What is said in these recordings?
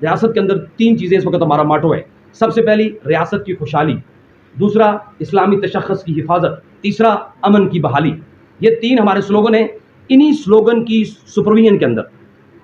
ریاست کے اندر 3 چیزیں اس وقت ہمارا ماٹو ہے. سب سے پہلی ریاست کی خوشحالی، دوسرا اسلامی تشخص کی حفاظت، تیسرا امن کی بحالی. یہ 3 ہمارے سلوگن ہیں. انہی سلوگن کی سپرویژن کے اندر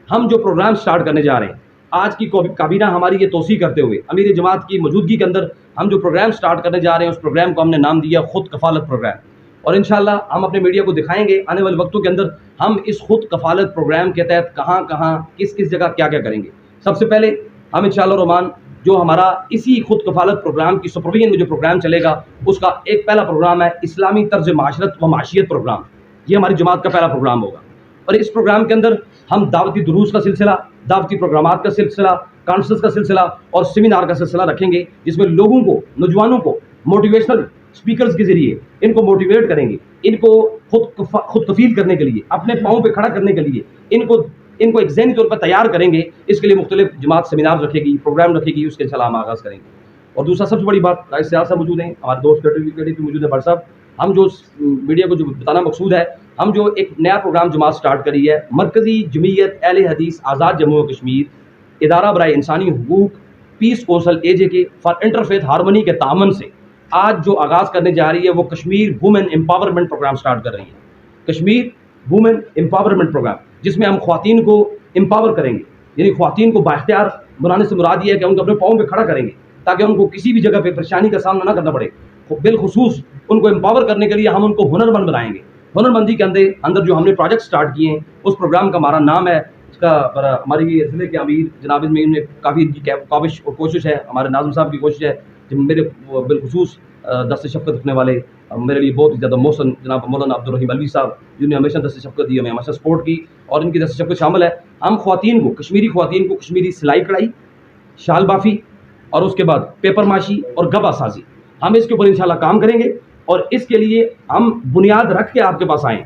ہم جو پروگرام سٹارٹ کرنے جا رہے ہیں، آج کی کابینہ ہماری یہ توسیع کرتے ہوئے امیر جماعت کی موجودگی کے اندر ہم جو پروگرام سٹارٹ کرنے جا رہے ہیں، اس پروگرام کو ہم نے نام دیا خود کفالت پروگرام. اور انشاءاللہ ہم اپنے میڈیا کو دکھائیں گے آنے والے وقتوں کے اندر ہم اس خود کفالت پروگرام کے تحت کہاں کہاں کس کس جگہ کیا کیا کریں گے. سب سے پہلے ہم انشاءاللہ الرحمن جو ہمارا اسی خود کفالت پروگرام کی سپرویژن میں جو پروگرام چلے گا، اس کا ایک پہلا پروگرام ہے اسلامی طرز معاشرت و معاشیت پروگرام. یہ ہماری جماعت کا پہلا پروگرام ہوگا. اور اس پروگرام کے اندر ہم دعوتی دروس کا سلسلہ، دعوتی پروگرامات کا سلسلہ، کانفرنس کا سلسلہ اور سیمینار کا سلسلہ رکھیں گے، جس میں لوگوں کو، نوجوانوں کو موٹیویشنل اسپیکرز کے ذریعے ان کو موٹیویٹ کریں گے، ان کو خود کفیل کرنے کے لیے، اپنے پاؤں پہ کھڑا کرنے کے لیے ان کو ایک ذہنی طور پر تیار کریں گے. اس کے لیے مختلف جماعت سیمینار رکھے گی، پروگرام رکھے گی، اس کے انشاءاللہ ہم آغاز کریں گے. اور دوسرا سب سے بڑی بات، رائس سیاض صاحب موجود ہیں، ہمارے دوست بھی موجود ہیں، بٹ صاحب ہم جو میڈیا کو جو بتانا مقصود ہے، ہم جو ایک نیا پروگرام جماعت سٹارٹ کری ہے، مرکزی جمعیت اہل حدیث آزاد جموں و کشمیر ادارہ برائے انسانی حقوق peace council AJK for interfaith harmony کے تعاون سے آج جو آغاز کرنے جا رہی ہے وہ Kashmir women empowerment programme start کر رہی ہے. کشمیر وومن امپاورمنٹ پروگرام، جس میں ہم خواتین کو امپاور کریں گے، یعنی خواتین کو بااختیار بنانے سے مراد یہ ہے کہ ان کو اپنے پاؤں پہ کھڑا کریں گے تاکہ ان کو کسی بھی جگہ پہ پریشانی کا سامنا نہ کرنا پڑے. بالخصوص ان کو امپاور کرنے کے لیے ہم ان کو ہنرمند بنائیں گے. ہنرمندی کے اندر جو ہم نے پروجیکٹ سٹارٹ کیے ہیں، اس پروگرام کا ہمارا نام ہے، اس کا ہماری ضلع کے امیر جناب میں کافی کاوش اور کوشش ہے، ہمارے ناظم صاحب کی کوشش ہے، جو میرے بالخصوص دست شفقت رکھنے والے میرے لیے بہت زیادہ محسن جناب مولانا عبدالرحیم علوی صاحب، جنہوں نے ہمیشہ دست شفقت دی، ہمیں ہمیشہ سپورٹ کی، اور ان کی دست شفقت شامل ہے ہم خواتین کو، کشمیری خواتین کو کشمیری سلائی کڑھائی، شال بافی اور اس کے بعد پیپر ماشی اور گبا سازی، ہم اس کے اوپر انشاءاللہ کام کریں گے. اور اس کے لیے ہم بنیاد رکھ کے آپ کے پاس آئیں.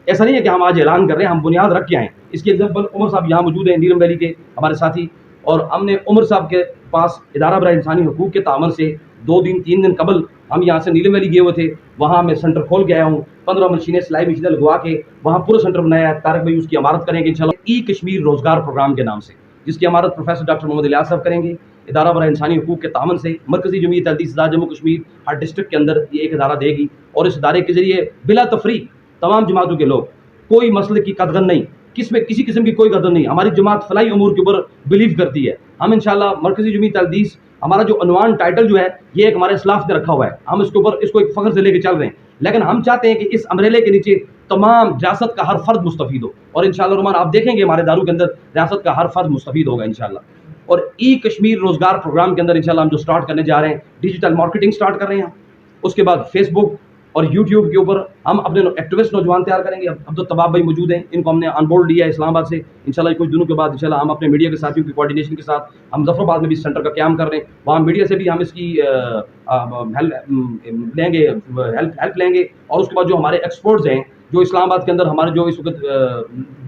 ایسا نہیں ہے کہ ہم آج اعلان کر رہے ہیں، ہم بنیاد رکھ کے آئیں. اس کی ایگزامپل عمر صاحب یہاں موجود ہیں، نیلم ویلی کے ہمارے ساتھی، اور ہم نے عمر صاحب کے پاس ادارہ برائے انسانی حقوق کے تعاون سے 3 دن قبل ہم یہاں سے نیلم ویلی گئے ہوئے تھے. وہاں میں سینٹر کھول کے آیا ہوں، 15 مشینیں سلائی مشینیں لگوا کے وہاں پورا سینٹر بنایا ہے. طارق بھائی اس کی عمارت کریں گے انشاءاللہ ای کشمیر روزگار پروگرام کے نام سے، جس کی عمارت پروفیسر ڈاکٹر محمد الیاس صاحب کریں گے. ادارہ برائے انسانی حقوق کے تعاون سے مرکزی جمعیت حدیث آزاد جموں کشمیر ہر ڈسٹرکٹ کے اندر یہ ایک ادارہ دے گی، اور اس ادارے کے ذریعے بلا تفریق تمام جماعتوں کے لوگ، کوئی مسئلے کی قدغن نہیں، کسی قسم کی کوئی قدر نہیں. ہماری جماعت فلاحی امور کے اوپر بلیو کرتی ہے. ہم انشاءاللہ مرکزی جمعیت حدیث، ہمارا جو عنوان ٹائٹل جو ہے یہ ایک ہمارے اسلاف نے رکھا ہوا ہے، ہم اس کے اوپر اس کو ایک فخر سے لے کے چل رہے ہیں، لیکن ہم چاہتے ہیں کہ اس امبریلے کے نیچے تمام ریاست کا ہر فرد مستفید ہو. اور انشاءاللہ الرحمن آپ دیکھیں گے ہمارے اداروں کے اندر ریاست کا ہر فرد مستفید ہوگا انشاءاللہ. اور ای کشمیر روزگار پروگرام کے اندر انشاءاللہ ہم جو سٹارٹ کرنے جا رہے ہیں، ڈیجیٹل مارکیٹنگ سٹارٹ کر رہے ہیں. اس کے بعد فیس بک اور یوٹیوب کے اوپر ہم اپنے ایکٹیوسٹ نوجوان تیار کریں گے. عبدالطباب بھائی موجود ہیں، ان کو ہم نے آن بورڈ لیا ہے اسلام آباد سے. انشاءاللہ کچھ دنوں کے بعد انشاءاللہ ہم اپنے میڈیا کے ساتھیوں کی کوارڈینیشن کے ساتھ ہم ظفر آباد میں بھی سینٹر کا قیام کر رہے ہیں. وہاں میڈیا سے بھی ہم اس کی ہیلپ لیں گے. اور اس کے بعد جو ہمارے ایکسپرٹس ہیں جو اسلام آباد کے اندر ہمارے جو اس وقت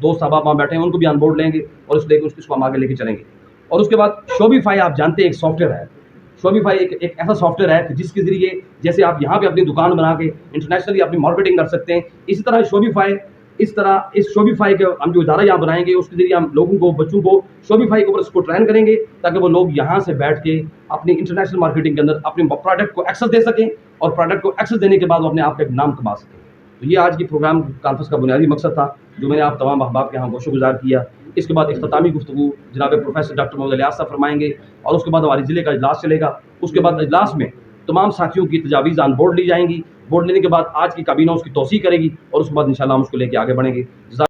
دوست صاحب وہاں بیٹھے ہیں، ان کو بھی آن بورڈ لیں گے اور اس کو ہم آگے لے کے چلیں گے. اور اس کے بعد شوبیفائی آپ جانتے ہیں ایک سافٹ ویئر ہے. شوبیفائی ایک ایسا سافٹ ویئر ہے جس کے ذریعے جیسے آپ یہاں پہ اپنی دکان بنا کے انٹرنیشنلی اپنی مارکیٹنگ کر سکتے ہیں، اسی طرح اس شوبیفائی کے ہم جو ادارہ یہاں بنائیں گے، اس کے ذریعے ہم لوگوں کو، بچوں کو شوبیفائی کے اوپر اس کو ٹرین کریں گے تاکہ وہ لوگ یہاں سے بیٹھ کے اپنی انٹرنیشنل مارکیٹنگ کے اندر اپنے پروڈکٹ کو ایکسس دے سکیں، اور پروڈکٹ کو ایکسس دینے کے بعد وہ اپنے آپ کا ایک نام کما سکیں. تو یہ آج کی پروگرام کانفرنس کا بنیادی مقصد تھا جو میں نے آپ تمام احباب کے یہاں گوشہ گزار کیا. اس کے بعد اختتامی گفتگو جناب پروفیسر ڈاکٹر محمد الیاس صاحب فرمائیں گے، اور اس کے بعد ہماری ضلع کا اجلاس چلے گا. اس کے بعد اجلاس میں تمام ساتھیوں کی تجاویز آن بورڈ لی جائیں گی. بورڈ لینے کے بعد آج کی کابینہ اس کی توسیع کرے گی، اور اس کے بعد انشاءاللہ ہم اس کو لے کے آگے بڑھیں گے.